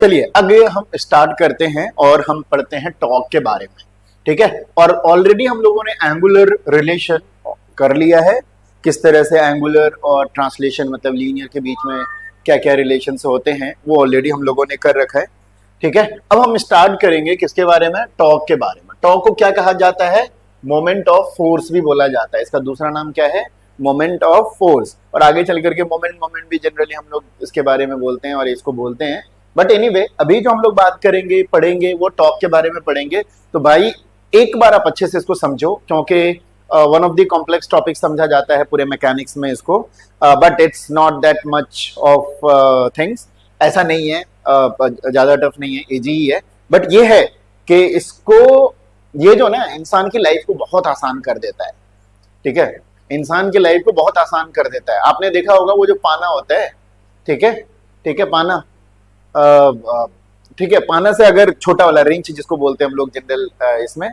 चलिए आगे हम स्टार्ट करते हैं और हम पढ़ते हैं टॉर्क के बारे में, ठीक है। और ऑलरेडी हम लोगों ने एंगुलर रिलेशन कर लिया है, किस तरह से एंगुलर और ट्रांसलेशन मतलब लीनियर के बीच में क्या क्या रिलेशन होते हैं वो ऑलरेडी हम लोगों ने कर रखा है, ठीक है। अब हम स्टार्ट करेंगे किसके बारे में, टॉर्क के बारे में। टॉर्क को क्या कहा जाता है, मोमेंट ऑफ फोर्स भी बोला जाता है, इसका दूसरा नाम क्या है, मोमेंट ऑफ फोर्स। और आगे चल करके मोमेंट भी जनरली हम लोग इसके बारे में बोलते हैं और इसको बोलते हैं। बट एनीवे अभी जो हम लोग बात करेंगे पढ़ेंगे वो टॉर्क के बारे में पढ़ेंगे। तो भाई एक बार आप अच्छे से इसको समझो, क्योंकि one of the complex topic समझा जाता है पूरे मैकेनिक्स में इसको, but it's not that much of things, ऐसा नहीं है, ज्यादा टफ नहीं है, इजी ही है। बट ये है कि इसको ये जो ना इंसान की लाइफ को बहुत आसान कर देता है, ठीक है, इंसान की लाइफ को बहुत आसान कर देता है। आपने देखा होगा वो जो पाना होता है, ठीक है, ठीक है, पाना, ठीक है, पाना से अगर छोटा वाला रिंच जिसको बोलते हैं हम लोग जनरल इसमें,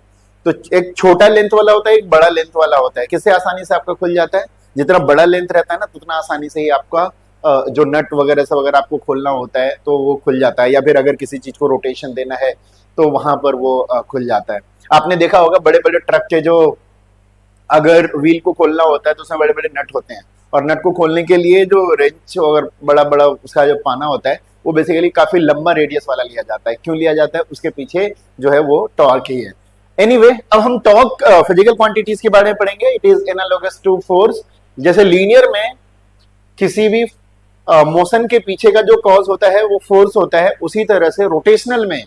तो एक छोटा लेंथ वाला होता है, एक बड़ा लेंथ वाला होता है। किससे आसानी से आपका खुल जाता है, जितना बड़ा लेंथ रहता है ना उतना आसानी से ही आपका जो नट वगैरह सब अगर आपको खोलना होता है तो वो खुल जाता है, या फिर अगर किसी चीज को रोटेशन देना है तो वहां पर वो खुल जाता है। आपने देखा होगा बड़े बड़े ट्रक के जो अगर व्हील को खोलना होता है तो उसमें बड़े बड़े नट होते हैं, और नट को खोलने के लिए जो रेंच और बड़ा बड़ा उसका जो पाना होता है वो बेसिकली काफी लंबा रेडियस वाला लिया जाता है। क्यों लिया जाता है, उसके पीछे जो है वो टॉर्क ही है। एनीवे अब हम टॉर्क फिजिकल क्वांटिटीज के बारे में पढ़ेंगे। It is analogous to force. जैसे लीनियर में किसी भी मोशन के पीछे का जो कॉज होता है वो फोर्स होता है, उसी तरह से रोटेशनल में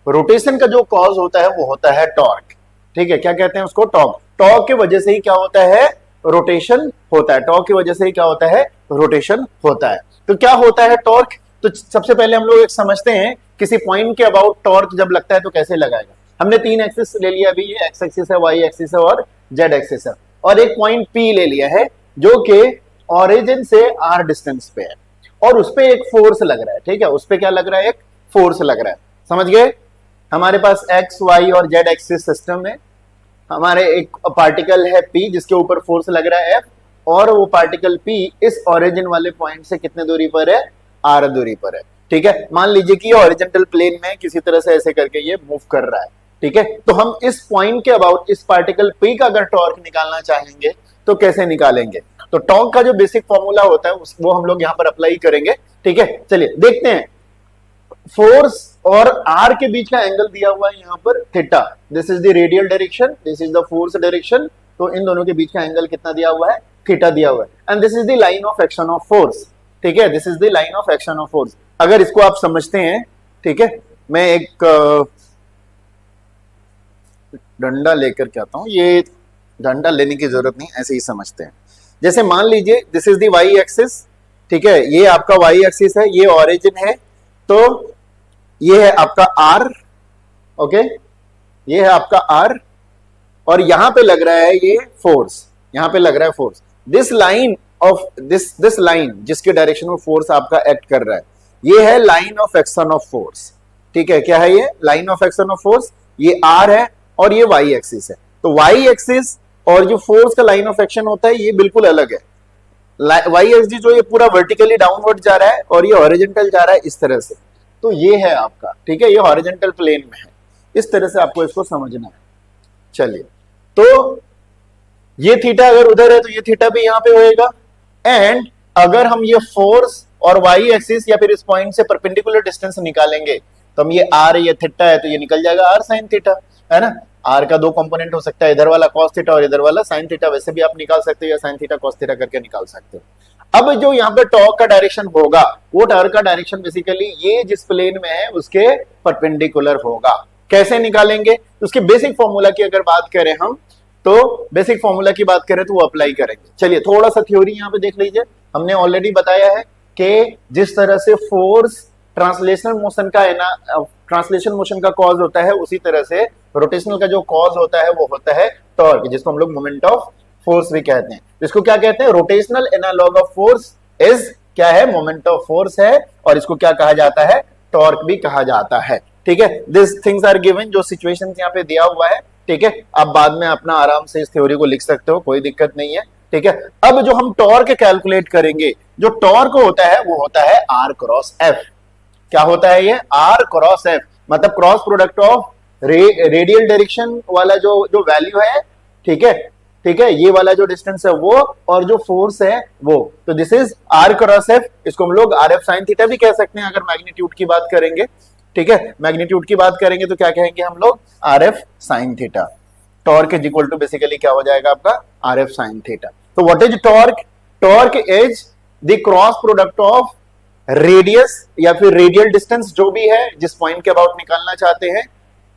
रोटेशन का जो कॉज होता है वो होता है टॉर्क, ठीक है। क्या कहते हैं उसको, टॉर्क। टॉर्क की वजह से ही क्या होता है, रोटेशन होता है। टॉर्क की वजह से ही क्या होता है, रोटेशन होता है। तो क्या होता है टॉर्क, तो सबसे पहले हम लोग एक समझते हैं किसी पॉइंट के अबाउट टॉर्क जब लगता है तो कैसे लगाएगा। हमने तीन एक्सिस ले लिया अभी, ये एक्स एक्सिस है, वाई एक्सिस है और जेड एक्सिस है, और एक पॉइंट पी ले लिया है जो कि ऑरिजिन से आर डिस्टेंस पे है, और उस पे एक फोर्स लग रहा है, ठीक है। उस पे क्या लग रहा है, एक फोर्स लग रहा है, समझ गए। हमारे पास एक्स वाई और जेड एक्सिस सिस्टम है, हमारे एक पार्टिकल है पी जिसके ऊपर फोर्स लग रहा है एफ, और वो पार्टिकल पी इस ओरिजिन वाले पॉइंट से कितने दूरी पर है, आर दूरी पर है, ठीक है। मान लीजिए कि हॉरिजॉन्टल प्लेन में किसी तरह से ऐसे करके ये मूव कर रहा है, ठीक है। तो हम इस पॉइंट के अबाउट इस पार्टिकल पी का अगर टॉर्क निकालना चाहेंगे तो कैसे निकालेंगे, तो टॉर्क का जो बेसिक फॉर्मूला होता है वो हम लोग यहाँ पर अप्लाई करेंगे, ठीक है। चलिए देखते हैं, फोर्स और आर के बीच का एंगल दिया हुआ है यहाँ पर theta, this is the radial direction, this is the force direction, तो इन दोनों के बीच का एंगल कितना दिया हुआ है, थीटा दिया हुआ है, and this is the line of action of force, ठीक है, this is the line of action of force. अगर इसको आप समझते हैं, ठीक है, मैं एक डंडा लेकर के आता हूं, ये डंडा लेने की जरूरत नहीं, ऐसे ही समझते हैं। जैसे मान लीजिए this is the Y axis, ठीक है, ये आपका वाई एक्सिस है, ये ऑरिजिन है, तो ये है आपका आर, ओके, ये है आपका आर, और यहां पे लग रहा है ये फोर्स, यहां पे लग रहा है force. This line of this line जिसके डायरेक्शन में फोर्स आपका एक्ट कर रहा है, ये है line of action of force, ठीक है। क्या है ये, line of action of force, ये आर है और ये वाई एक्सिस है। तो वाई एक्सिस और जो फोर्स का लाइन ऑफ एक्शन होता है ये बिल्कुल अलग है। वाई एक्सिस जो ये पूरा वर्टिकली डाउनवर्ड जा रहा है और ये हॉरिजॉन्टल जा रहा है इस तरह से, तो ये है आपका, ठीक है, ये हॉरिजॉन्टल प्लेन में है, इस तरह से आपको इसको समझना है। चलिए, तो ये थीटा अगर उधर है तो ये थीटा भी यहां पे होएगा, एंड अगर हम ये फोर्स और वाई एक्सिस या फिर इस पॉइंट से परपेंडिकुलर डिस्टेंस निकालेंगे तो हम ये आर, ये थीटा है तो ये निकल जाएगा आर साइन थीटा, है ना। आर का दो कंपोनेंट हो सकता है, इधर वाला कॉस थीटा और इधर वाला साइन थीटा, वैसे भी आप निकाल सकते हो या साइन थीटा कॉस थीटा करके निकाल सकते हो। अब जो यहाँ पे टॉर्क का डायरेक्शन होगा, वो टॉर्क का डायरेक्शन बेसिकली ये जिस प्लेन में है उसके परपेंडिकुलर होगा। कैसे निकालेंगे, उसके बेसिक फॉर्मूला की अगर बात करें हम, तो बेसिक फॉर्मूला की बात करें तो वो अप्लाई करेंगे। चलिए थोड़ा सा थ्योरी यहाँ पे देख लीजिए। हमने ऑलरेडी बताया है कि जिस तरह से फोर्स ट्रांसलेशनल मोशन का है ना, ट्रांसलेशन मोशन का कॉज होता है, उसी तरह से रोटेशनल का जो कॉज होता है वो होता है टॉर्क, जिसको हम लोग मोमेंट ऑफ फोर्स भी कहते हैं। इसको क्या कहते हैं, rotational analog of force is क्या है, मोमेंट ऑफ फोर्स है, और इसको क्या कहा जाता है, टॉर्क भी कहा जाता है, ठीक है। दिस थिंग्स आर गिवन, जो सिचुएशन यहाँ पे दिया हुआ है, ठीक है। आप बाद में अपना आराम से इस थ्योरी को लिख सकते हो, कोई दिक्कत नहीं है, ठीक है। अब जो हम टॉर्क कैलकुलेट करेंगे, जो टॉर्क होता है वो होता है आर क्रॉस एफ, क्या होता है ये, आर क्रॉस एफ, मतलब cross product of radial direction वाला जो जो वैल्यू है, ठीक है, ठीक है, ये वाला जो डिस्टेंस है वो, और जो फोर्स है वो, तो this is R cross F. इसको हम लोग आर एफ साइन थीटा भी कह सकते हैं अगर मैग्नीट्यूड की बात करेंगे, ठीक है, मैग्नीट्यूड की बात करेंगे तो क्या कहेंगे हम लोग, R F sine theta. Torque is equal to basically क्या हो जाएगा आपका, आर एफ साइन थीटा। तो what is torque, torque is the cross product of radius या फिर रेडियल डिस्टेंस जो भी है जिस पॉइंट के अबाउट निकालना चाहते हैं,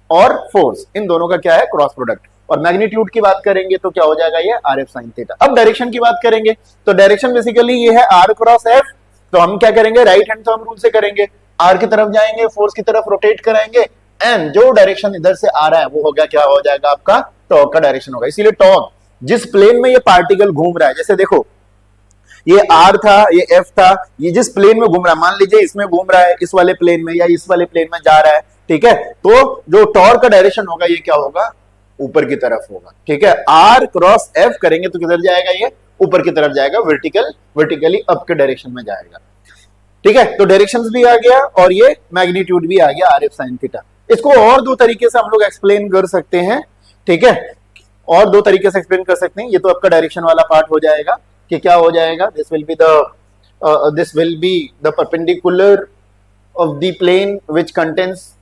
और फोर्स, इन दोनों का क्या है, क्रॉस प्रोडक्ट। और मैग्नीट्यूड की बात करेंगे तो क्या हो जाएगा ये, आर एफ साइन थीटा। अब डायरेक्शन की बात करेंगे तो डायरेक्शन बेसिकली ये है आर क्रॉस एफ। तो हम क्या करेंगे, राइट हैंड थंब रूल से करेंगे, आर की तरफ जाएंगे, फोर्स की तरफ रोटेट कराएंगे, एंड जो डायरेक्शन इधर से आ रहा है वो हो गया, क्या हो जाएगा आपका, टॉर्क का डायरेक्शन होगा। इसीलिए टॉर्क जिस प्लेन में ये पार्टिकल घूम रहा है, जैसे देखो ये आर था, ये एफ था, ये जिस प्लेन में घूम रहा है, मान लीजिए इसमें घूम रहा है, इस वाले प्लेन में या इस वाले प्लेन में जा रहा है, ठीक है, तो जो टॉर्क का डायरेक्शन होगा ये क्या होगा, ऊपर की तरफ होगा, ठीक है। आर क्रॉस एफ करेंगे तो किधर जाएगा, ये ऊपर की तरफ जाएगा, वर्टिकली अप के डायरेक्शन में जाएगा, ठीक है। तो डायरेक्शंस भी आ गया और ये मैग्नीट्यूड भी आ गया, आर एफ साइन थीटा। इसको और दो तरीके से हम लोग एक्सप्लेन कर सकते हैं, ठीक है, और दो तरीके से एक्सप्लेन कर सकते हैं। ये तो आपका डायरेक्शन वाला पार्ट हो जाएगा कि क्या हो जाएगा, this will be the perpendicular of the plane which contains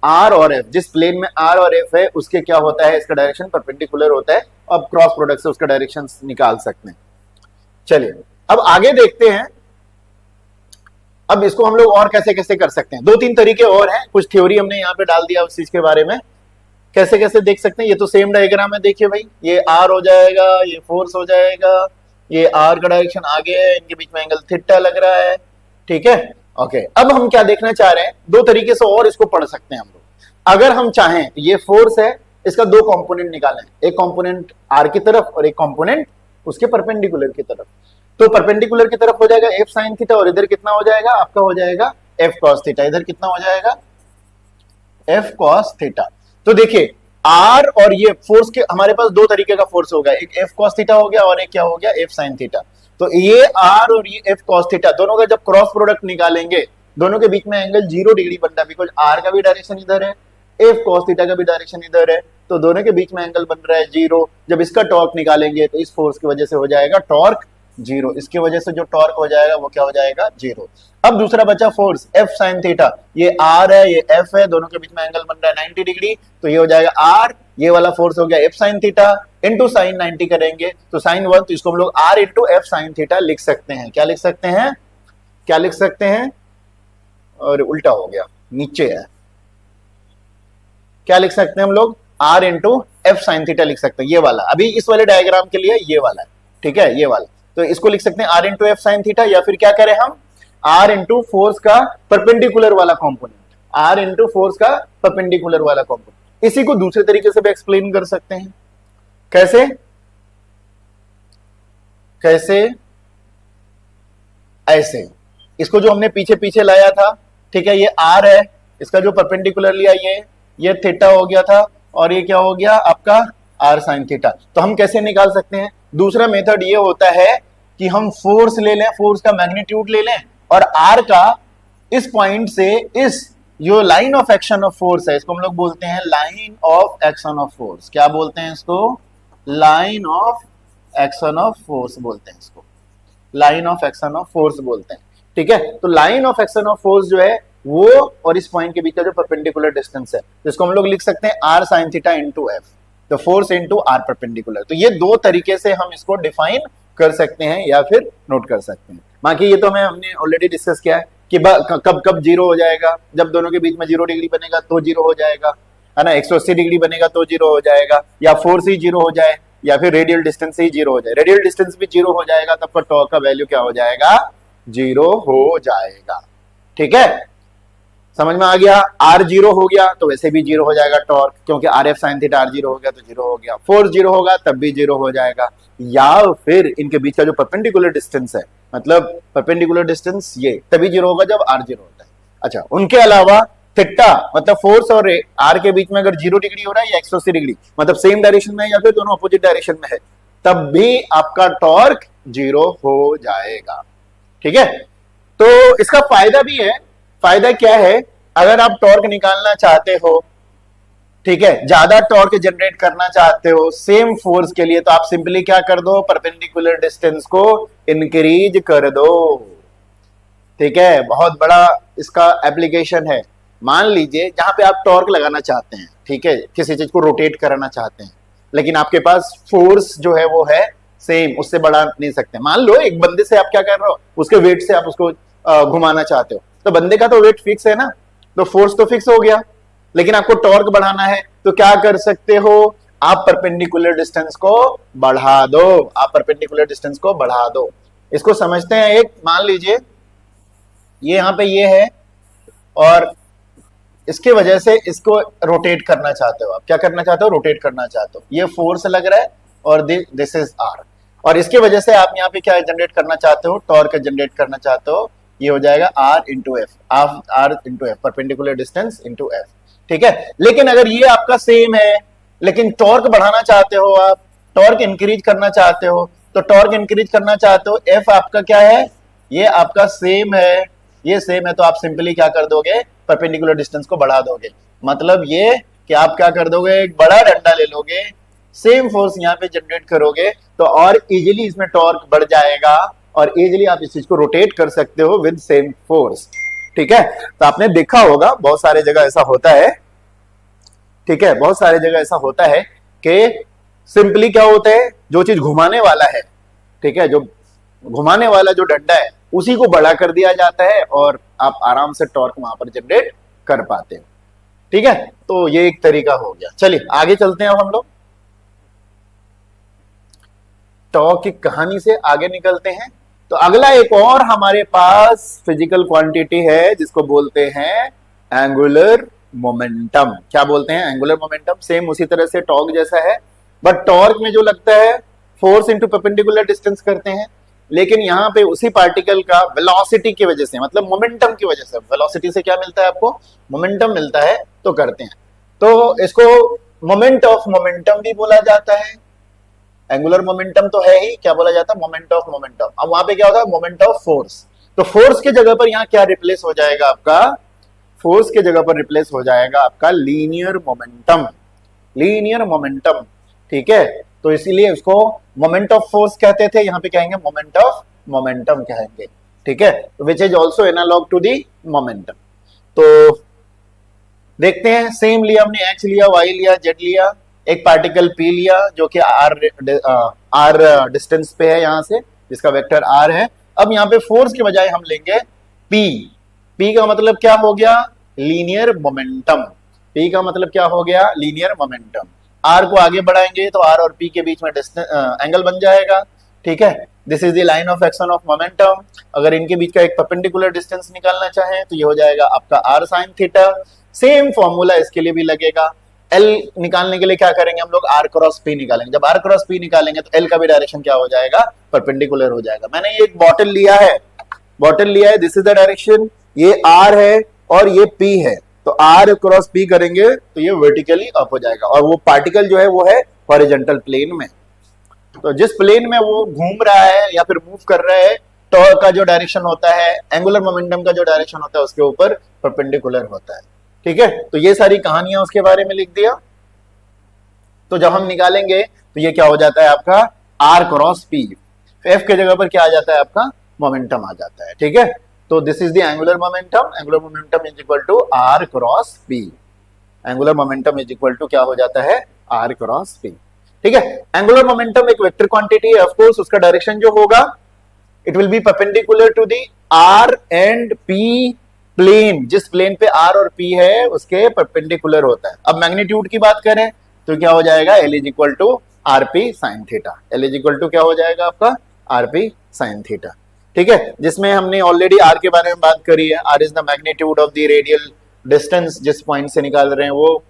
R और एफ। जिस प्लेन में आर और एफ है उसके क्या होता है, इसका डायरेक्शन परपेंडिकुलर होता है। अब क्रॉस प्रोडक्ट से उसका डायरेक्शन निकाल सकते हैं। चलिए अब आगे देखते हैं, अब इसको हम लोग और कैसे कैसे कर सकते हैं। दो तीन तरीके और हैं, कुछ थ्योरी हमने यहाँ पे डाल दिया उस चीज के बारे में, कैसे कैसे देख सकते हैं। ये तो सेम डायग्राम है, देखिए भाई, ये आर हो जाएगा, ये फोर्स हो जाएगा, ये आर का डायरेक्शन आगे है, इनके बीच में एंगल थीटा लग रहा है, ठीक है, ओके। अब हम क्या देखना चाह रहे हैं, दो तरीके से और इसको पढ़ सकते हैं हम लोग। अगर हम चाहें, ये फोर्स है, इसका दो कंपोनेंट निकालें, एक कंपोनेंट आर की तरफ और एक कंपोनेंट उसके परपेंडिकुलर की तरफ। तो परपेंडिकुलर की तरफ हो जाएगा एफ साइन थीटा, और इधर कितना हो जाएगा आपका, हो जाएगा एफ कॉस थीटा। इधर कितना हो जाएगा, एफ कॉस थीटा। तो देखिए आर और ये फोर्स के, हमारे पास दो तरीके का फोर्स होगा, एक एफ कॉस थीटा हो गया और एक क्या हो गया, एफ साइन थीटा। तो ये आर और ये एफ कॉस थीटा दोनों का जब क्रॉस प्रोडक्ट निकालेंगे, दोनों के बीच में एंगल 0 डिग्री बनता है, बिकॉज आर का भी डायरेक्शन इधर है, एफ कॉस थीटा का भी डायरेक्शन इधर है, तो दोनों के बीच में एंगल बन रहा है 0। जब इसका टॉर्क निकालेंगे तो इस फोर्स की वजह से हो जाएगा टॉर्क 0, इसकी वजह से जो टॉर्क हो जाएगा वो क्या हो जाएगा, 0। अब दूसरा बचा फोर्स एफ साइन थीटा, ये आर है, ये एफ है, दोनों के बीच में एंगल बन रहा है 90 डिग्री, तो ये हो जाएगा आर, ये वाला फोर्स हो गया F sine theta, into sine 90 करेंगे तो साइन 1, तो इसको हम लोग R into F sine theta लिख सकते हैं। क्या लिख सकते हैं, क्या लिख सकते हैं, और उल्टा हो गया, नीचे है, क्या लिख सकते हैं हम लोग, R into F sine theta लिख सकते हैं, ये वाला। अभी इस वाले डायग्राम के लिए ये वाला है, ठीक है, ये वाला, तो इसको लिख सकते हैं R into F sine theta, या फिर क्या करें हम, आर इंटू फोर्स का परपेंडिकुलर वाला कॉम्पोनेंट, आर इंटू फोर्स का परपेंडिकुलर वाला कॉम्पोनेंट। इसी को दूसरे तरीके से भी एक्सप्लेन कर सकते हैं, कैसे, कैसे, ऐसे, इसको जो हमने पीछे पीछे लाया था, ठीक है, ये आर है, इसका जो परपेंडिकुलर लिया ये थीटा हो गया था, और ये क्या हो गया आपका आर साइन थीटा। तो हम कैसे निकाल सकते हैं, दूसरा मेथड ये होता है कि हम फोर्स ले लें, फोर्स का मैग्नीट्यूड ले लें, और आर का इस पॉइंट से इस जो line of action of force है, इसको हम लोग बोलते हैं line of action of force. क्या बोलते हैं इसको, line of action of force बोलते हैं इसको, line of action of force बोलते हैं, ठीक है। तो line of action of force जो है वो और इस पॉइंट के बीच का जो परपेंडिकुलर डिस्टेंस है, तो इसको हम लोग लिख सकते हैं R sine theta into F, तो फोर्स इंटू आर परपेंडिकुलर। तो ये दो तरीके से हम इसको डिफाइन कर सकते हैं या फिर नोट कर सकते हैं। बाकी ये तो हमने ऑलरेडी डिस्कस किया है कि कब कब 0 हो जाएगा, जब दोनों के बीच में 0 डिग्री बनेगा तो 0 हो जाएगा, है ना, 180 डिग्री बनेगा तो 0 हो जाएगा, या फोर्स ही 0 हो जाए, या फिर रेडियल डिस्टेंस ही 0 हो जाए। रेडियल डिस्टेंस भी 0 हो जाएगा तब पर टॉर्क का वैल्यू क्या हो जाएगा, 0 हो जाएगा, ठीक है, समझ में आ गया। आर 0 हो गया तो वैसे भी 0 हो जाएगा टॉर्क, क्योंकि R F sine theta R 0 हो गया तो 0 हो गया, फोर्स 0 होगा तब भी 0 हो जाएगा, या फिर इनके बीच का जो परपेंडिकुलर डिस्टेंस है, मतलब परपेंडिकुलर डिस्टेंस ये तभी 0 होगा जब आर 0 होता है। अच्छा, उनके अलावा थीटा मतलब फोर्स और आर के बीच में अगर 0 डिग्री हो रहा है या 180 डिग्री, मतलब सेम डायरेक्शन में या फिर दोनों अपोजिट डायरेक्शन में है, तब भी आपका टॉर्क 0 हो जाएगा, ठीक है। तो इसका फायदा भी है, फायदा क्या है, अगर आप टॉर्क निकालना चाहते हो, ठीक है, ज्यादा टॉर्क जनरेट करना चाहते हो सेम फोर्स के लिए, तो आप सिंपली क्या कर दो, परपेंडिकुलर डिस्टेंस को इंक्रीज कर दो। ठीक है, बहुत बड़ा इसका एप्लीकेशन है। मान लीजिए जहां पे आप टॉर्क लगाना चाहते हैं, ठीक है, किसी चीज को रोटेट कराना चाहते हैं, लेकिन आपके पास फोर्स जो है वो है सेम, उससे बढ़ा नहीं सकते। मान लो एक बंदे से आप क्या कर रहे हो, उसके वेट से आप उसको घुमाना चाहते हो, तो बंदे का तो वेट फिक्स है ना, तो फोर्स तो फिक्स हो गया, लेकिन आपको टॉर्क बढ़ाना है तो क्या कर सकते हो, आप परपेंडिकुलर डिस्टेंस को बढ़ा दो, आप परपेंडिकुलर डिस्टेंस को बढ़ा दो। इसको समझते हैं, एक मान लीजिए ये यहां पे ये है और इसके वजह से इसको रोटेट करना चाहते हो, आप क्या करना चाहते हो, रोटेट करना चाहते हो, ये फोर्स लग रहा है और दिस इज आर, और इसके वजह से आप यहाँ पे क्या जनरेट करना चाहते हो, टॉर्क जनरेट करना चाहते हो, ये हो जाएगा R into F, R into F, perpendicular distance into F. ठीक है, लेकिन अगर ये आपका सेम है लेकिन टॉर्क बढ़ाना चाहते हो, आप टॉर्क इंक्रीज करना चाहते हो, तो टॉर्क इंक्रीज करना चाहते हो, एफ आपका क्या है, ये आपका सेम है, ये सेम है, तो आप सिंपली क्या कर दोगे, परपेंडिकुलर डिस्टेंस को बढ़ा दोगे। मतलब ये कि आप क्या कर दोगे, एक बड़ा डंडा ले लोगे, सेम फोर्स यहाँ पे जनरेट करोगे, तो और इजीली इसमें टॉर्क बढ़ जाएगा और इजीली आप इस चीज को रोटेट कर सकते हो विद सेम फोर्स। ठीक है, तो आपने देखा होगा बहुत सारे जगह ऐसा होता है। ठीक है, बहुत सारे जगह ऐसा होता है कि सिंपली क्या होता है, जो चीज घुमाने वाला है, ठीक है, जो घुमाने वाला जो डंडा है उसी को बड़ा कर दिया जाता है और आप आराम से टॉर्क वहां पर जनरेट कर पाते हो। ठीक है, तो ये एक तरीका हो गया। चलिए आगे चलते हैं, अब हम लोग टॉर्क की कहानी से आगे निकलते हैं। तो अगला एक और हमारे पास फिजिकल क्वांटिटी है जिसको बोलते हैं एंगुलर मोमेंटम। क्या बोलते हैं, एंगुलर मोमेंटम। सेम उसी तरह से टॉर्क जैसा है, बट टॉर्क में जो लगता है फोर्स इंटू परपेंडिकुलर डिस्टेंस करते हैं, लेकिन यहाँ पे उसी पार्टिकल का वेलोसिटी की वजह से, मतलब मोमेंटम की वजह से, वेलोसिटी से क्या मिलता है आपको, मोमेंटम मिलता है, तो करते हैं। तो इसको मोमेंट ऑफ मोमेंटम भी बोला जाता है। एंगुलर मोमेंटम तो है ही, क्या बोला जाता है, मोमेंट ऑफ मोमेंटम। अब वहां पे क्या होता है, मोमेंट ऑफ फोर्स। तो फोर्स के जगह पर यहाँ क्या रिप्लेस हो जाएगा आपका, फोर्स के जगह पर रिप्लेस हो जाएगा आपका लीनियर मोमेंटम, लीनियर मोमेंटम। ठीक है, तो इसीलिए इसको मोमेंट ऑफ फोर्स कहते थे, यहाँ पे कहेंगे मोमेंट ऑफ मोमेंटम कहेंगे। ठीक है, which is also analog to the momentum. तो देखते हैं, सेम लिया हमने, एक्स लिया, वाई लिया, जेड लिया, एक पार्टिकल पी लिया जो कि आर डिस्टेंस पे है यहाँ से, जिसका वेक्टर आर है। अब यहाँ पे फोर्स के बजाय हम लेंगे पी। पी का मतलब क्या हो गया, लीनियर मोमेंटम। पी का मतलब क्या हो गया, लीनियर मोमेंटम। आर को आगे बढ़ाएंगे तो आर और पी के बीच में एंगल बन जाएगा। ठीक है, this is the line of action of momentum. अगर इनके बीच का एक परपेंडिकुलर डिस्टेंस निकालना चाहें तो ये हो जाएगा आपका R sine theta. Same formula इसके लिए भी लगेगा। एल निकालने के लिए क्या करेंगे हम लोग, आर क्रॉस पी निकालेंगे। जब आर क्रॉस पी निकालेंगे तो एल का भी डायरेक्शन क्या हो जाएगा, परपेंडिकुलर हो जाएगा। मैंने ये एक बॉटल लिया है, बॉटल लिया है, दिस इज द डायरेक्शन, ये आर है और ये पी है, तो आर क्रॉस पी करेंगे तो ये वर्टिकली अप हो जाएगा, और वो पार्टिकल जो है वो है हॉरिजॉन्टल प्लेन में। तो जिस प्लेन में वो घूम रहा है या फिर मूव कर रहा है, टॉर्क का जो डायरेक्शन होता है, एंगुलर मोमेंटम का जो डायरेक्शन होता है, उसके ऊपर परपेंडिकुलर होता है। ठीक है, तो ये सारी कहानियां उसके बारे में लिख दिया। तो जब हम निकालेंगे तो ये क्या हो जाता है आपका, आर क्रॉस पी। एफ के जगह पर क्या आ जाता है आपका, मोमेंटम आ जाता है। ठीक है, तो this is the angular momentum. Angular momentum is equal to R cross P. Angular momentum is equal to क्या हो जाता है, आर क्रॉस पी। ठीक है, एंगुलर मोमेंटम एक वेक्टर क्वांटिटी है, ऑफ कोर्स उसका डायरेक्शन जो होगा it will be perpendicular to the R and P plane. जिस प्लेन पे आर और पी है उसके परपेंडिकुलर होता है। अब मैग्नीट्यूड की बात करें तो क्या हो जाएगा, L is equal to R P sine theta. L is equal to क्या हो जाएगा आपका, आर पी साइन थीटा। ठीक है, जिसमें हमने ऑलरेडी आर के बारे में बात करी है। R is the magnitude of the radial distance, जिस पॉइंट से निकाल रहे हैं वो।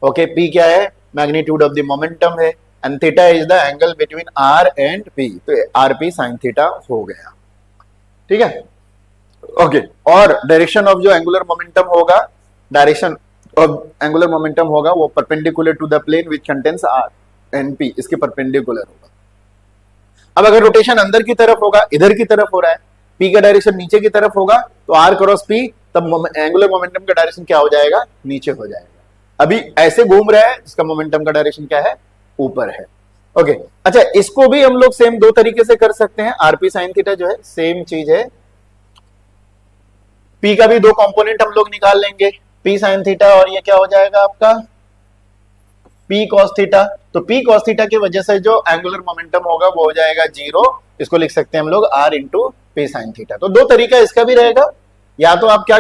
ओके, पी क्या है, मैग्नीट्यूड ऑफ द मोमेंटम है, and theta is the angle between R and P. तो आर पी साइन थीटा हो गया। ठीक है, ओके, और डायरेक्शन ऑफ जो एंगुलर मोमेंटम होगा, डायरेक्शन ऑफ एंगुलर मोमेंटम होगा वो perpendicular to the plane which contains R and P, इसके परपेंडिकुलर होगा। अब अगर रोटेशन अंदर की तरफ होगा, इधर की तरफ हो रहा है, P का डायरेक्शन नीचे की तरफ होगा तो R क्रॉस P, तब एंगुलर मोमेंटम का डायरेक्शन क्या हो जाएगा, नीचे हो जाएगा। अभी ऐसे घूम रहा है, इसका मोमेंटम का डायरेक्शन क्या है, ऊपर है। ओके अच्छा, इसको भी हम लोग सेम दो तरीके से कर सकते हैं। आरपी साइन थीटा जो है सेम चीज है, पी का भी दो कंपोनेंट हम लोग निकाल लेंगे, पी साइन थीटा और ये क्या हो जाएगा आपका पी कॉस थीटा। तो पी कॉस थीटा की वजह से जो एंगुलर मोमेंटम होगा वो हो जाएगा जीरो, इसको लिख सकते हैं हम लोग R into P sine theta. तो दो तरीका इसका भी रहेगा, या तो आप क्या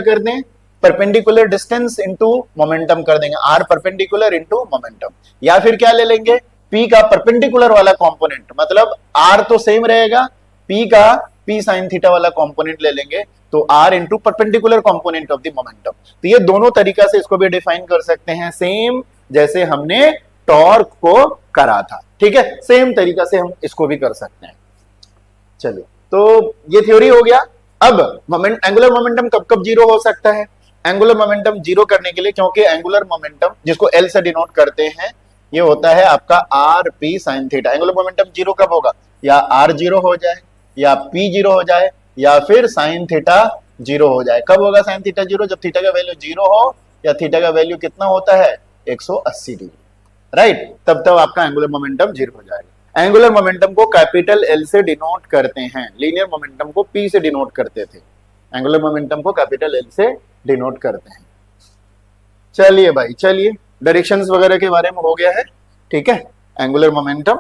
कर दें, परपेंडिकुलर डिस्टेंस इंटू मोमेंटम कर देंगे, आर परपेंडिकुलर इंटू मोमेंटम, या फिर क्या ले लेंगे पी का परपेंडिकुलर वाला कंपोनेंट, मतलब आर तो सेम रहेगा, पी का पी साइन थीटा वाला कंपोनेंट ले लेंगे, तो R into perpendicular component of the momentum. तो ये दोनों तरीका से इसको भी डिफाइन कर सकते हैं, सेम जैसे हमने टॉर्क को करा था। ठीक है, सेम तरीका से हम इसको भी कर सकते हैं। चलिए, तो ये थ्योरी हो गया। अब एंगुलर मोमेंटम कब कब जीरो हो सकता है? एंगुलर मोमेंटम जीरो करने के लिए, क्योंकि एंगुलर मोमेंटम जिसको एल से डिनोट करते हैं, ये होता है आपका are P sine theta. Angular momentum zero कब होगा? या आर जीरो हो जाए, या पी जीरो हो जाए, या फिर साइन थीटा जीरो हो जाए। कब होगा साइन थीटा जीरो? जब थीटा का वैल्यू जीरो हो, या थीटा का वैल्यू कितना होता है 180 डिग्री, राइट, तब आपका एंगुलर मोमेंटम जीरो हो जाएगा। एंगुलर मोमेंटम को कैपिटल एल से डिनोट करते हैं, लीनियर मोमेंटम को पी से डिनोट करते थे, एंगुलर मोमेंटम को कैपिटल एल से डिनोट करते हैं। चलिए भाई, चलिए डायरेक्शंस वगैरह के बारे में हो गया है। ठीक है, एंगुलर मोमेंटम।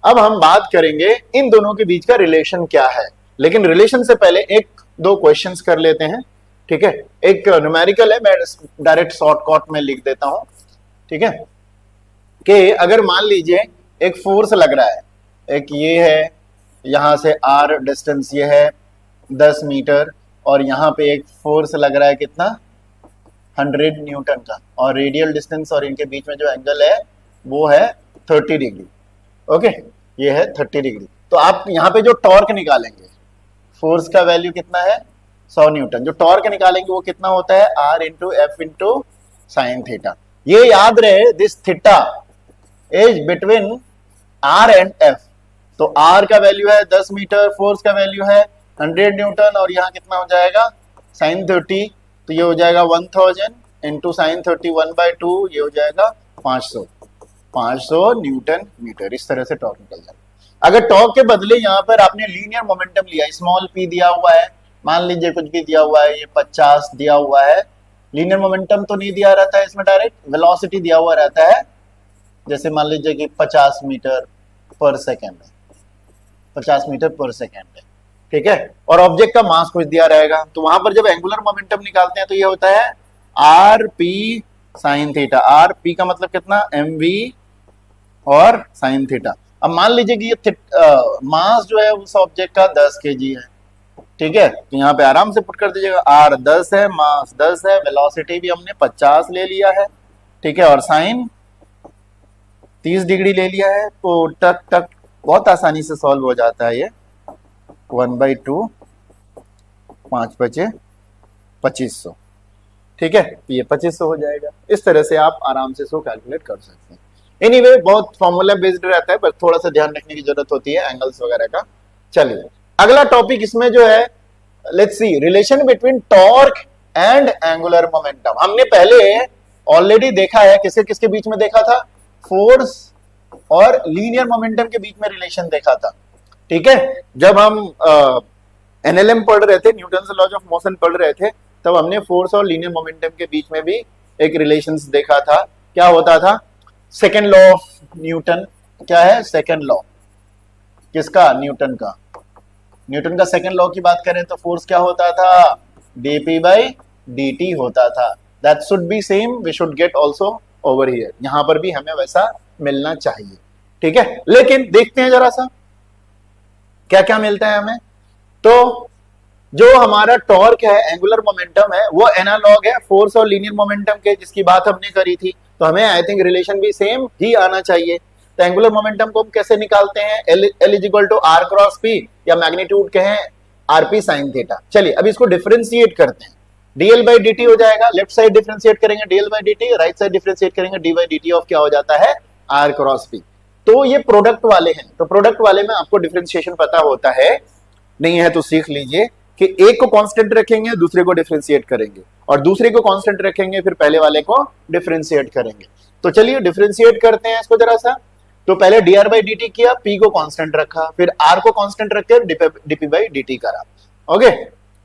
अब हम बात करेंगे इन दोनों के बीच का रिलेशन क्या है, लेकिन रिलेशन से पहले एक दो क्वेश्चंस कर लेते हैं। ठीक है, एक न्यूमेरिकल है, मैं डायरेक्ट शॉर्टकट में लिख देता हूं। ठीक है, कि अगर मान लीजिए एक फोर्स लग रहा है, एक ये है, यहां से आर डिस्टेंस ये है 10 मीटर, और यहाँ पे एक फोर्स लग रहा है कितना 100 न्यूटन का, और रेडियल डिस्टेंस और इनके बीच में जो एंगल है वो है 30 डिग्री। ओके, ये है 30 डिग्री। तो आप यहाँ पे जो टॉर्क निकालेंगे, फोर्स का वैल्यू कितना है 100 न्यूटन, जो टॉर्क निकालेंगे वो कितना होता है R into F into sine theta. ये याद रहे, this theta is between R and F. तो आर का वैल्यू है 10 मीटर, फोर्स का वैल्यू है 100 न्यूटन, और यहाँ कितना हो जाएगा साइन 30, तो ये हो जाएगा 1000 इंटू साइन 30 1/2, ये हो जाएगा 500 न्यूटन मीटर। इस तरह से टॉर्क निकल जाएगा। अगर टॉर्क के बदले यहाँ पर आपने लीनियर मोमेंटम लिया, स्मॉल पी दिया हुआ है, मान लीजिए कुछ भी दिया हुआ है, ये 50 दिया हुआ है, लीनियर मोमेंटम तो नहीं दिया रहता है इसमें, डायरेक्ट वेलोसिटी दिया हुआ रहता है, जैसे मान लीजिए कि 50 मीटर पर सेकेंड है, 50 मीटर पर सेकेंड है। ठीक है, और ऑब्जेक्ट का मास कुछ दिया रहेगा, तो वहां पर जब एंगुलर मोमेंटम निकालते हैं तो ये होता है are P sine theta. R P का मतलब कितना mv और साइन थीटा। अब मान लीजिए कि ये मास जो है उस ऑब्जेक्ट का 10 kg है। ठीक है, तो यहाँ पे आराम से पुट कर दीजिएगा, आर 10 है, मास 10 है, वेलोसिटी भी हमने 50 ले लिया है। ठीक है, और साइन 30 डिग्री ले लिया है, तो टक टक बहुत आसानी से सॉल्व हो जाता है ये। 1/2 5 बचे 2500। ठीक है, तो ये 2500 हो जाएगा। इस तरह से आप आराम से इसको कैलकुलेट कर सकते हैं। एनीवे, बहुत फॉर्मूला बेस्ड रहता है, पर थोड़ा सा ध्यान रखने की जरूरत होती है एंगल्स वगैरह का। चलिए, अगला टॉपिक इसमें जो है, let's see relation between torque and angular momentum. हमने पहले ऑलरेडी देखा है, किसके किसके बीच में देखा था, फोर्स और लीनियर मोमेंटम के बीच में रिलेशन देखा था। ठीक है, जब हम एनएलएम पढ़ रहे थे, न्यूटन लॉज ऑफ मोशन पढ़ रहे थे, तब हमने फोर्स और लीनियर मोमेंटम के बीच में भी एक रिलेशंस देखा था। क्या होता था, सेकेंड लॉ ऑफ न्यूटन। क्या है सेकेंड लॉ? किसका? न्यूटन का। न्यूटन का सेकेंड लॉ की बात करें तो फोर्स क्या होता था, dp/dt होता था। That should be same, we should get also over here. यहां पर भी हमें वैसा मिलना चाहिए। ठीक है, लेकिन देखते हैं जरा सा क्या क्या मिलता है हमें। तो जो हमारा टॉर्क है, एंगुलर मोमेंटम है, वो एनालॉग है फोर्स और लीनियर मोमेंटम के, जिसकी बात हमने करी थी। तो हमें आई थिंक रिलेशन भी सेम ही आना चाहिए। तो एंगुलर मोमेंटम को हम कैसे निकालते हैं, L equal to R cross P, या मैग्नीट्यूड कहें आरपी साइन थीटा। चलिए अब इसको डिफरेंशिएट करते हैं। dl/dt हो जाएगा, लेफ्ट साइड डिफरेंशिएट करेंगे dl/dt, राइट साइड डिफरेंशिएट करेंगे dy/dt ऑफ क्या हो जाता है आर क्रॉस पी। तो ये प्रोडक्ट वाले हैं, तो प्रोडक्ट वाले में आपको डिफरेंशिएशन पता होता है, नहीं है तो सीख लीजिए कि एक को कांस्टेंट रखेंगे, दूसरे को डिफरेंशिएट करेंगे, और दूसरे को कांस्टेंट रखेंगे, फिर पहले वाले को डिफरेंशिएट करेंगे। तो चलिए डिफरेंशिएट करते हैं इसको जरा सा। तो पहले dr बाई dt किया, p को कांस्टेंट रखा, फिर r को कांस्टेंट रख के dp बाई dt करा। ओके,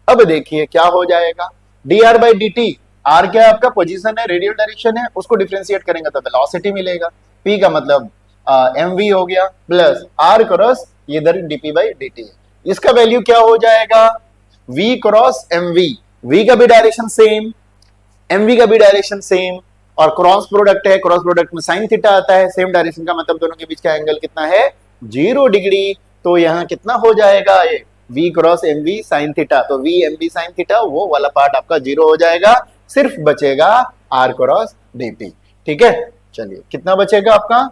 अब देखिए क्या हो जाएगा। dr बाई dt, r क्या है आपका पोजीशन है, रेडियल डायरेक्शन है, उसको डिफरेंशिएट करेंगे तो वेलोसिटी मिलेगा। p का मतलब mv हो गया, प्लस r क्रॉस ये इधर dp बाई dt है, इसका वैल्यू क्या हो जाएगा, v क्रॉस mv, v का भी डायरेक्शन सेम, mv का भी डायरेक्शन सेम, और क्रॉस प्रोडक्ट है, क्रॉस प्रोडक्ट में साइन थीटा आता है, सेम डायरेक्शन का मतलब दोनों के बीच का एंगल कितना है, 0 डिग्री। तो यहाँ कितना हो जाएगा, ये v cross mv sign theta, तो v mv साइन थीटा वो वाला पार्ट आपका 0 हो जाएगा, सिर्फ बचेगा r क्रॉस dp। ठीक है, चलिए कितना बचेगा आपका,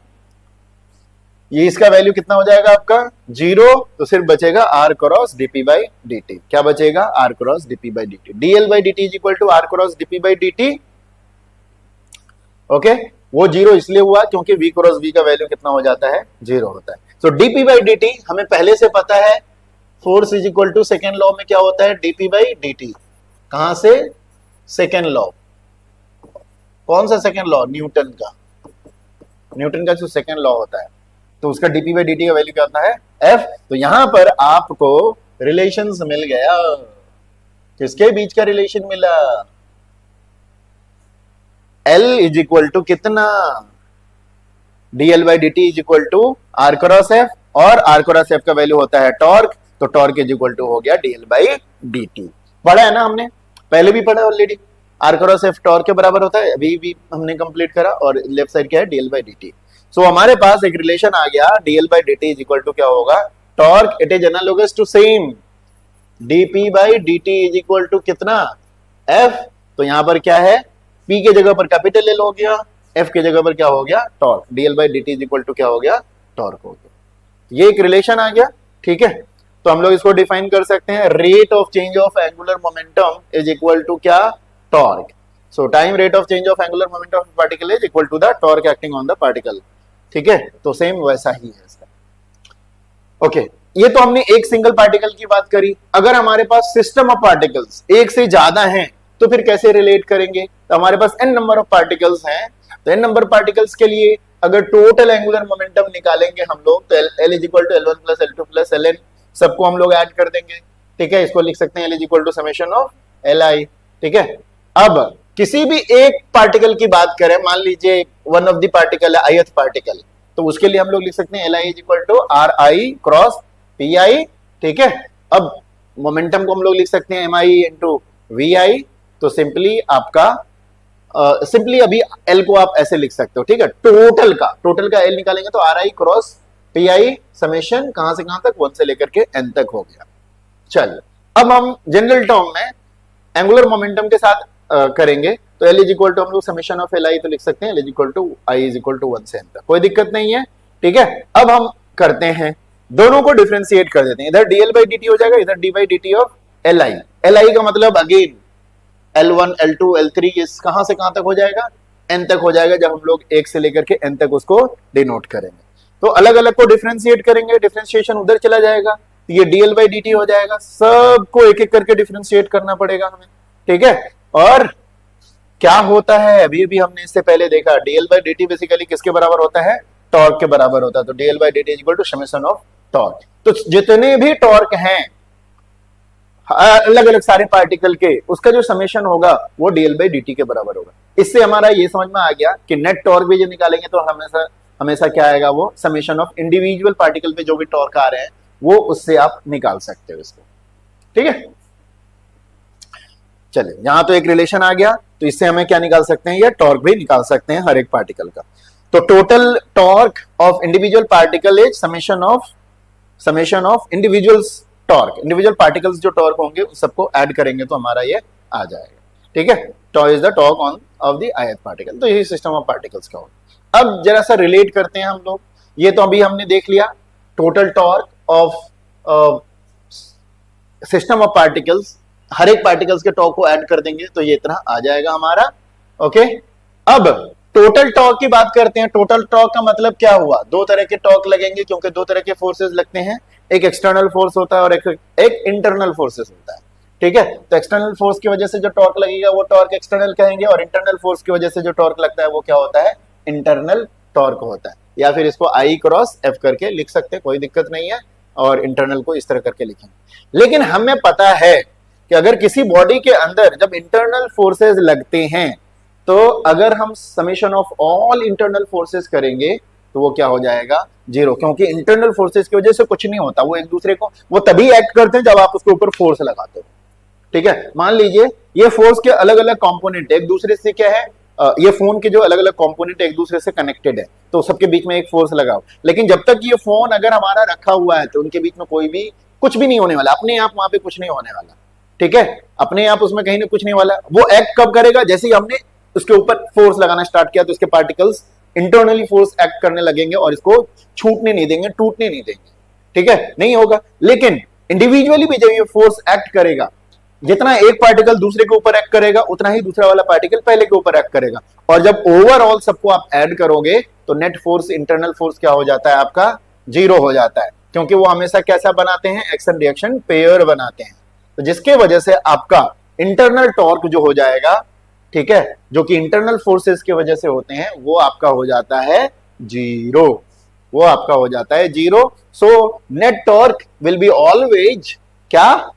ये इसका वैल्यू कितना हो जाएगा आपका 0, तो सिर्फ बचेगा r cross dp by dt। क्या बचेगा, r cross dp by dt, dl by dt is equal to r cross dp by dt। Okay, वो 0 इसलिए हुआ क्योंकि v क्रॉस v का वैल्यू कितना हो जाता है, 0 होता है। तो dp बाई dt हमें पहले से पता है, force is equal to second law में क्या होता है, dp बाई dt। कहां से, सेकेंड लॉ, कौन सा सेकेंड लॉ, न्यूटन का, न्यूटन का जो सेकेंड लॉ होता है, तो उसका dp बाई dt का वैल्यू क्या होता है, f। तो यहां पर आपको रिलेशंस मिल गया, किसके बीच का रिलेशन मिला, L इज इक्वल टू कितना, dl by dt is equal to r cross f, और r क्रॉस f का वैल्यू होता है टॉर्क, तो टॉर्क इज इक्वल टू हो गया dl बाई dt। पढ़ा है ना हमने, पहले भी पढ़ा already, r cross f torque के बराबर होता है, अभी भी हमने कंप्लीट करा, और लेफ्ट साइड क्या है, dl बाई dt। सो हमारे पास एक रिलेशन आ गया, dl by dt is equal to क्या होगा, torque it is analogous to same dp by dt is equal to कितना, f। तो यहां पर क्या है, p के जगह पर कैपिटल L हो गया, f के जगह पर क्या हो गया, torque, dl by dt is equal to क्या हो गया, टॉर्क हो गया। ये एक रिलेशन आ गया। ठीक है, तो हम लोग इसको डिफाइन कर सकते हैं, rate of change of angular momentum is equal to क्या, torque. So time rate of change of angular momentum of particle is equal to the torque acting on the particle. ठीक है, तो सेम वैसा ही है इसका। ओके, ये तो हमने एक सिंगल पार्टिकल की बात करी। अगर हमारे पास सिस्टम ऑफ पार्टिकल्स एक से ज्यादा हैं, तो फिर कैसे रिलेट करेंगे, तो हमारे पास n नंबर ऑफ पार्टिकल्स हैं, तो n नंबर पार्टिकल्स के लिए अगर टोटल एंगुलर मोमेंटम निकालेंगे हम लोग, तो L is equal to L1 plus L2 plus Ln, सबको हम लोग ऐड कर देंगे। ठीक है, इसको लिख सकते हैं L is equal to summation of Li। ठीक है, अब किसी भी एक पार्टिकल की बात करें, मान लीजिए वन ऑफ द पार्टिकल है ith पार्टिकल, तो उसके लिए हम लोग लिख सकते हैं Li is equal to Ri cross Pi। ठीक है, अब मोमेंटम को हम लोग लिख सकते हैं Mi इंटू Vi। तो सिंपली आपका सिंपली अभी L को आप ऐसे लिख सकते हो। ठीक है, टोटल का L निकालेंगे तो Ri क्रॉस Pi समेशन कहां से कहां तक, 1 से लेकर के n तक हो गया। चलिए, अब हम जनरल टर्म में एंगुलर मोमेंटम के साथ करेंगे, तो L इज इक्वल टू हम लोग समेशन ऑफ Li तो लिख सकते हैं L is equal to I is equal to 1 से n तक, कोई दिक्कत नहीं है। ठीक है, अब हम करते हैं, दोनों को डिफरेंशिएट कर देते हैं, इधर dl बाई dt हो जाएगा, इधर d by dt of Li। Li का मतलब अगेन L1 L2 L3 इस कहां से कहां तक हो जाएगा, n तक हो जाएगा, जब हम लोग 1 से लेकर के n तक उसको डिनोट करेंगे। तो अलग अलग को डिफरेंशिएट करेंगे, डिफरेंशिएशन उधर चला जाएगा, तो ये dl बाई dt हो जाएगा, सबको एक एक करके डिफरेंशिएट करना पड़ेगा हमें। ठीक है, और क्या होता है, अभी भी हमने इससे पहले देखा, dl बाई dt बेसिकली किसके बराबर होता है, टॉर्क के बराबर होता है। तो dl by dt is equal to summation of torque. तो जितने भी टॉर्क हैं अलग अलग सारे पार्टिकल के, उसका जो समेशन होगा वो dl बाई dt के बराबर होगा। इससे हमारा ये समझ में आ गया कि नेट टॉर्क भी जो निकालेंगे तो हमेशा हमेशा क्या आएगा, वो समेशन ऑफ इंडिविजुअल पार्टिकल पे जो भी टॉर्क आ रहे हैं वो उससे आप निकाल सकते हो इसको। ठीक है, चलिए यहां तो एक रिलेशन आ गया, तो इससे हमें क्या निकाल सकते हैं, ये टॉर्क भी निकाल सकते हैं हर एक पार्टिकल का। तो total torque of individual particle is summation of individuals torque, individual particles जो टॉर्क होंगे उन सबको ऐड करेंगे तो हमारा ये आ जाएगा। ठीक है, torque is the torque on off the ith particle. तो यही सिस्टम ऑफ पार्टिकल्स का होगा। अब जरा सा रिलेट करते हैं हम लोग, ये तो अभी हमने देख लिया total torque of system of particles, हर एक पार्टिकल्स के टॉर्क को ऐड कर देंगे तो ये इतना आ जाएगा हमारा। ओके, अब टोटल टॉर्क की बात करते हैं। टोटल टॉर्क का मतलब क्या हुआ, दो तरह के टॉर्क लगेंगे क्योंकि दो तरह के फोर्सेस लगते हैं, एक एक्सटर्नल फोर्स होता है और एक इंटरनल फोर्सेस होता है। ठीक है, तो एक्सटर्नल फोर्स की वजह से जो टॉर्क लगेगा वो टॉर्क एक्सटर्नल कहेंगे, और इंटरनल फोर्स की वजह से जो टॉर्क लगता है वो क्या होता है, इंटरनल टॉर्क होता है। या फिर इसको आई क्रॉस एफ करके लिख सकते हैं, कोई दिक्कत नहीं है, और इंटरनल को इस तरह करके लिखेंगे। लेकिन हमें पता है कि अगर किसी बॉडी के अंदर जब इंटरनल फोर्सेस लगते हैं तो अगर हम summation of all internal forces करेंगे तो वो क्या हो जाएगा, जीरो, क्योंकि इंटरनल फोर्सेस की वजह से कुछ नहीं होता, वो एक दूसरे को वो तभी एक्ट करते हैं जब आप उसके ऊपर फोर्स लगाते हो। ठीक है, मान लीजिए ये फोर्स के अलग अलग कंपोनेंट एक दूसरे से क्या है, ये फोन के जो अलग अलग कंपोनेंट एक दूसरे से कनेक्टेड है तो सबके बीच में एक फोर्स लगाओ, लेकिन जब तक ये फोन अगर हमारा रखा हुआ है तो उनके बीच में कोई भी कुछ भी नहीं होने वाला, अपने आप वहां पे कुछ नहीं होने वाला। ठीक है, अपने आप उसमें कहीं ना कुछ नहीं वाला, वो एक्ट कब करेगा, जैसे ही हमने उसके ऊपर फोर्स लगाना स्टार्ट किया तो उसके पार्टिकल्स इंटरनली फोर्स एक्ट करने लगेंगे और इसको छूटने नहीं देंगे, टूटने नहीं देंगे। ठीक है, नहीं होगा। लेकिन इंडिविजुअली भी जब ये फोर्स एक्ट करेगा, जितना एक पार्टिकल दूसरे के ऊपर एक्ट करेगा उतना ही दूसरा वाला पार्टिकल पहले के ऊपर एक्ट करेगा, और जब ओवरऑल सबको आप ऐड करोगे तो नेट फोर्स, इंटरनल फोर्स क्या हो जाता है आपका, जीरो हो जाता है, क्योंकि वो हमेशा कैसा बनाते हैं, एक्शन रिएक्शन पेयर बनाते हैं। तो जिसके वजह से आपका इंटरनल टॉर्क जो हो जाएगा, ठीक है, जो कि इंटरनल फोर्सेस की वजह से होते हैं, वो आपका हो जाता है जीरो, वो आपका हो जाता है zero. So net torque will be always क्या,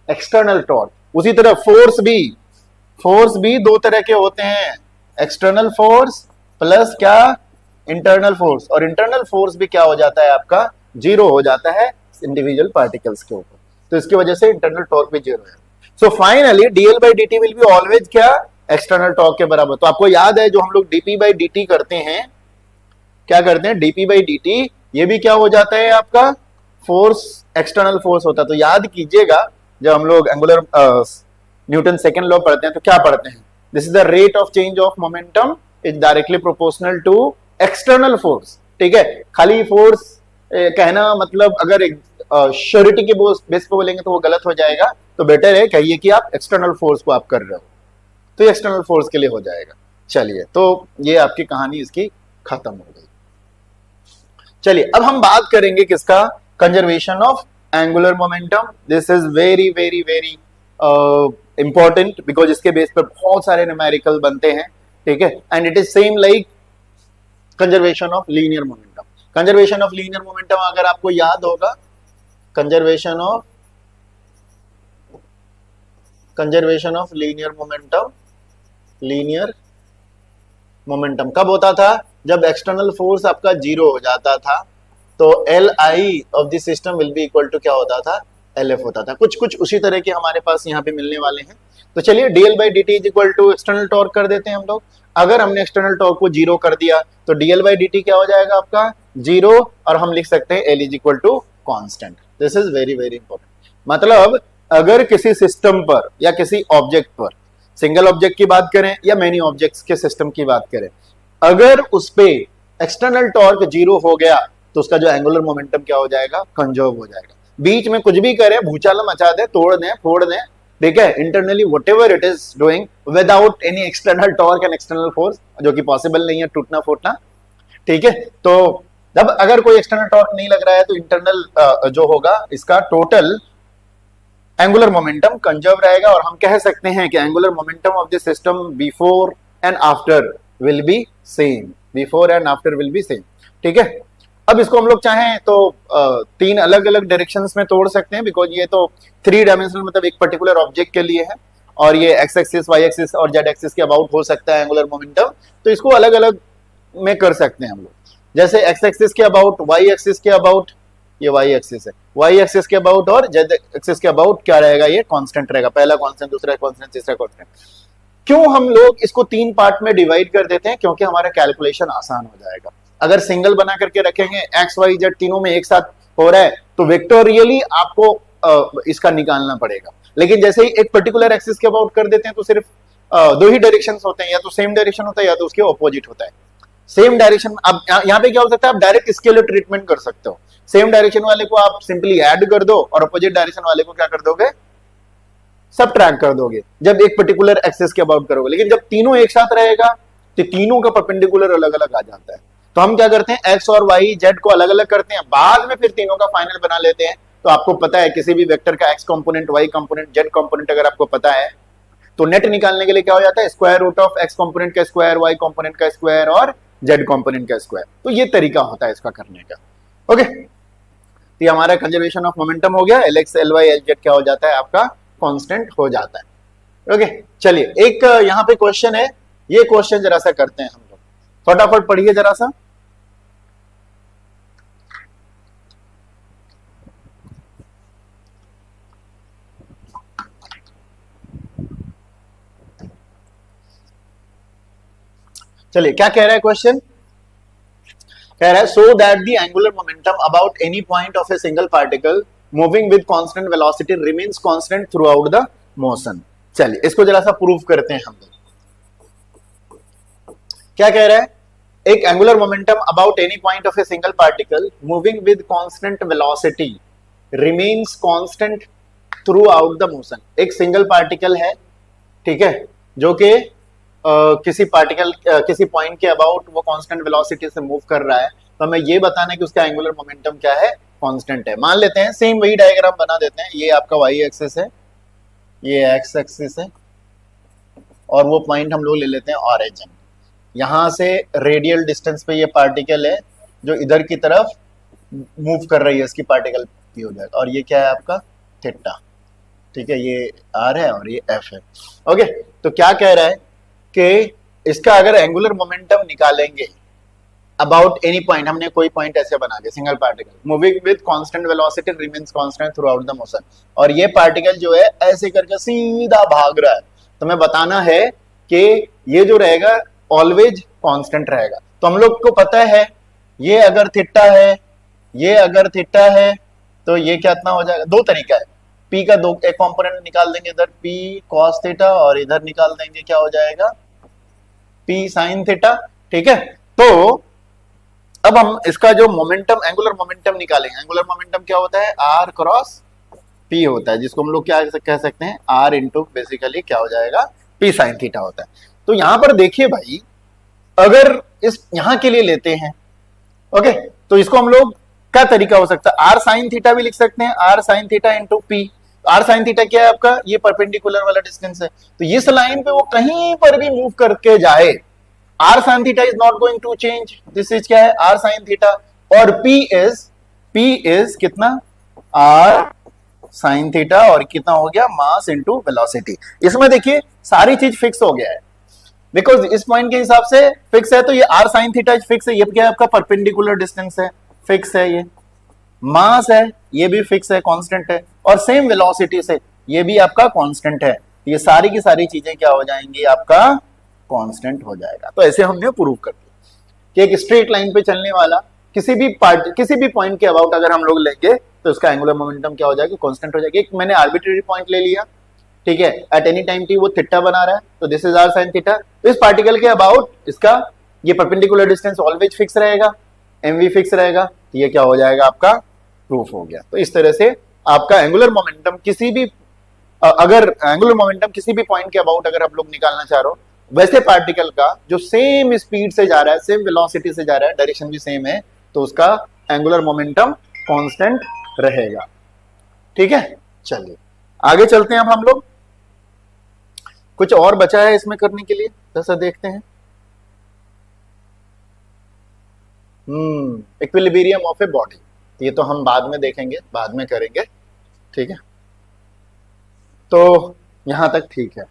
एक्सटर्नल टॉर्क। उसी तरह फोर्स भी दो तरह के होते हैं, एक्सटर्नल फोर्स प्लस क्या, इंटरनल फोर्स, और इंटरनल फोर्स भी क्या हो जाता है आपका, जीरो हो जाता है इंडिविजुअल पार्टिकल्स के ऊपर। तो इसकी वजह से इंटरनल टॉर्क भी जीरो है। So finally DL by D T will be always क्या, एक्सटर्नल टॉर्क के बराबर। तो आपको याद है जो हम लोग डीपी बाई डी टी करते हैं, क्या करते हैं, डीपी बाई डी टी, ये भी क्या हो जाता है आपका, फोर्स, एक्सटर्नल फोर्स होता है। तो याद कीजिएगा जब हम लोग एंगुलर न्यूटन सेकंड लॉ पढ़ते हैं तो क्या पढ़ते हैं, this is the rate of change of momentum is directly proportional to external force. ठीक है, खाली फोर्स कहना मतलब अगर श्योरिटी के बेस पे बोलेंगे तो वो गलत हो जाएगा, तो बेटर है कहिए कि आप एक्सटर्नल फोर्स को आप कर रहे हो, तो एक्सटर्नल फोर्स के लिए हो जाएगा। चलिए, तो ये आपकी कहानी इसकी खत्म हो गई। चलिए अब हम बात करेंगे किसका, conservation of angular momentum. This is very very very important because इसके बेस पर बहुत सारे न्यूमेरिकल बनते हैं। ठीक है, and it is same like conservation of linear momentum. Conservation of linear momentum अगर आपको याद होगा, कंजर्वेशन ऑफ लीनियर मोमेंटम कब होता था, जब एक्सटर्नल फोर्स आपका जीरो हो जाता था तो L I of the system will be equal to क्या होता था, एल एफ होता था। कुछ कुछ उसी तरह के हमारे पास यहाँ पे मिलने वाले हैं। तो चलिए DL by D T is equal to external torque कर देते हैं हम लोग। अगर हमने एक्सटर्नल टॉर्क को जीरो कर दिया तो डीएल बाई डी टी क्या हो जाएगा आपका, जीरो, और हम लिख सकते हैं L is equal to constant. This is very very important. मतलब अगर किसी सिस्टम पर या किसी ऑब्जेक्ट पर, सिंगल ऑब्जेक्ट की बात करें या मेनी ऑब्जेक्ट्स के सिस्टम की बात करें, अगर उस पे एक्सटर्नल टॉर्क जीरो हो गया तो उसका जो एंगुलर मोमेंटम क्या हो जाएगा, कंजर्व हो जाएगा। बीच में कुछ भी करें, भूचाल मचा दे, तोड़ दें, फोड़ दें, ठीक है, internally whatever it is doing without any external torque and external force, जो कि पॉसिबल नहीं है, टूटना फूटना। ठीक है, तो जब अगर कोई एक्सटर्नल टॉर्क नहीं लग रहा है तो इंटरनल जो होगा इसका टोटल एंगुलर मोमेंटम कंजर्व रहेगा, और हम कह सकते हैं कि angular momentum of the system before and after will be same, before and after will be same. ठीक है, अब इसको हम लोग चाहें तो तीन अलग अलग डायरेक्शंस में तोड़ सकते हैं, बिकॉज ये तो थ्री डायमेंशनल मतलब एक पर्टिकुलर ऑब्जेक्ट के लिए है, और ये एक्स एक्सिस, वाई एक्सिस और जेड एक्सिस के अबाउट हो सकता है एंगुलर मोमेंटम। तो इसको अलग अलग में कर सकते हैं हम लोग, जैसे एक्स एक्सिस के अबाउट, वाई एक्सिस के अबाउट, ये वाई एक्सिस है, वाई एक्सिस के अबाउट और जेड एक्सिस के अबाउट क्या रहेगा, ये कांस्टेंट रहेगा, पहला कांस्टेंट, दूसरा कांस्टेंट, तीसरा कांस्टेंट। क्यों हम लोग इसको तीन पार्ट में डिवाइड कर देते हैं, क्योंकि हमारा कैलकुलेशन आसान हो जाएगा। अगर सिंगल बना करके रखेंगे, एक्स वाई जेड तीनों में एक साथ हो रहा है तो वेक्टोरियली आपको इसका निकालना पड़ेगा। लेकिन जैसे ही एक पर्टिकुलर एक्सिस के अबाउट कर देते हैं तो सिर्फ दो ही डायरेक्शन होते हैं, या तो सेम डायरेक्शन होता है या तो उसके ऑपोजिट होता है। सेम डायरेक्शन, अब यहाँ पे क्या हो सकता है, आप डायरेक्ट स्केलर ट्रीटमेंट कर सकते हो। सेम डायरेक्शन वाले को आप सिंपली ऐड कर दो और अपोजिट डायरेक्शन वाले को क्या कर दोगे, सब ट्रैक कर दोगे जब एक पर्टिकुलर एक्सेस के अबाउट करोगे। लेकिन जब तीनों एक साथ रहेगा तो तीनों का परपेंडिकुलर अलग अलग आ जाता है। तो हम क्या करते हैं, एक्स और वाई जेड को अलग अलग करते हैं, बाद में फिर तीनों का फाइनल बना लेते हैं। तो आपको पता है किसी भी वेक्टर का X component, Y component, Z component अगर आपको पता है तो नेट निकालने के लिए क्या हो जाता है, square root of X component का स्क्वायर, वाई कंपोनेंट का स्क्वायर और जेड कंपोनेंट का स्क्वायर। तो ये तरीका होता है इसका करने का। ओके, तो ये हमारा कंजर्वेशन ऑफ मोमेंटम हो गया। L X L Y L Z क्या हो जाता है, आपका कांस्टेंट हो जाता है। ओके, चलिए एक यहाँ पे क्वेश्चन है, ये क्वेश्चन जरा सा करते हैं हम लोग, फटाफट पढ़िए जरा सा। चलिए क्या कह रहा है क्वेश्चन, कह रहा है so that the angular momentum about any point of a single particle moving with constant velocity remains constant through out the motion. चलिए इसको जरा सा प्रूव करते हैं हम लोग। क्या कह रहा है, एक angular momentum about any point of a single particle moving with constant velocity remains constant through out the motion. एक सिंगल पार्टिकल है, ठीक है, जो कि किसी पार्टिकल किसी पॉइंट के अबाउट वो कांस्टेंट वेलोसिटी से मूव कर रहा है, तो हमें ये बताना है कि उसका एंगुलर मोमेंटम क्या है, कांस्टेंट है। मान लेते हैं सेम वही डायग्राम बना देते हैं, ये आपका वाई एक्सिस है, ये एक्स एक्सिस है, और वो पॉइंट हम लोग ले लेते हैं ऑरिजिन। यहां से रेडियल डिस्टेंस पे ये पार्टिकल है जो इधर की तरफ मूव कर रही है, इसकी पार्टिकल पी हो जाएगा, और ये क्या है आपका थीटा, ठीक है, ये आर है और ये एफ है। ओके, तो क्या कह रहा है कि इसका अगर एंगुलर मोमेंटम निकालेंगे अबाउट एनी पॉइंट, हमने कोई पॉइंट ऐसे बना दिया single particle moving with constant velocity remains constant through out the motion, और ये पार्टिकल जो है ऐसे करके सीधा भाग रहा है, तो हमें बताना है कि ये जो रहेगा ऑलवेज कांस्टेंट रहेगा। तो हम लोग को पता है ये अगर थीटा है, ये अगर थीटा है, तो ये कितना हो जाएगा, दो तरीका है, पी का दो एक कंपोनेंट निकाल देंगे, इधर पी कॉस थीटा और इधर निकाल देंगे क्या हो जाएगा पी साइन थीटा, ठीक है। तो अब हम इसका जो मोमेंटम एंगुलर मोमेंटम निकालेंगे, एंगुलर मोमेंटम क्या होता है, आर क्रॉस पी होता है, जिसको हम लोग क्या कह सकते हैं, आर इंटू बेसिकली क्या हो जाएगा पी साइन थीटा होता है। तो यहां पर देखिए भाई, अगर इस यहां के लिए लेते हैं, ओके, तो इसको हम लोग क्या तरीका हो सकता है, आर साइन थीटा भी लिख सकते हैं, R sine theta into P. R sine theta क्या है आपका, ये परपेंडिकुलर वाला डिस्टेंस है, तो इस लाइन पे वो कहीं पर भी मूव करके जाए, R sine theta is not going to change, this is क्या है आर साइन थीटा, और पी इज कितना आर साइन थीटा, और कितना हो गया मास इंटू वेलोसिटी। इसमें देखिए सारी चीज फिक्स हो गया है, बिकॉज इस पॉइंट के हिसाब से फिक्स है, तो ये आर साइन थीटा फिक्स है, ये क्या है आपका परपेंडिकुलर डिस्टेंस है, फिक्स है, ये मास है, ये भी फिक्स है, कांस्टेंट है, और सेम वेलोसिटी से ये भी आपका कांस्टेंट है, ये सारी की सारी चीजें क्या हो जाएंगी, आपका कांस्टेंट हो जाएगा। तो ऐसे हमने प्रूव कर दिया कि एक स्ट्रेट लाइन पे चलने वाला किसी भी पॉइंट के अबाउट अगर हम लोग लेंगे तो उसका एंगुलर मोमेंटम क्या हो जाएगा, कांस्टेंट हो जाएगा। एक मैंने आर्बिट्रेरी पॉइंट ले लिया, ठीक है, एट एनी टाइम टी वो थीटा बना रहा है, तो this is R sine theta. इस पार्टिकल के अबाउट इसका ये परपेंडिकुलर डिस्टेंस ऑलवेज फिक्स रहेगा, एमवी फिक्स रहेगा, तो ये क्या हो जाएगा आपका प्रूफ हो गया। तो इस तरह से आपका एंगुलर मोमेंटम किसी भी अगर एंगुलर मोमेंटम किसी भी पॉइंट के अबाउट अगर आप लोग निकालना चाह रहे हो, वैसे पार्टिकल का जो सेम स्पीड से जा रहा है, सेम वेलोसिटी से जा रहा है, डायरेक्शन भी सेम है, तो उसका एंगुलर मोमेंटम कांस्टेंट रहेगा, ठीक है। चलिए आगे चलते हैं, अब हम लोग कुछ और बचा है इसमें करने के लिए, जैसा देखते हैं। इक्विलिब्रियम ऑफ ए बॉडी, ये तो हम बाद में देखेंगे, बाद में करेंगे, ठीक है। तो यहां तक ठीक है।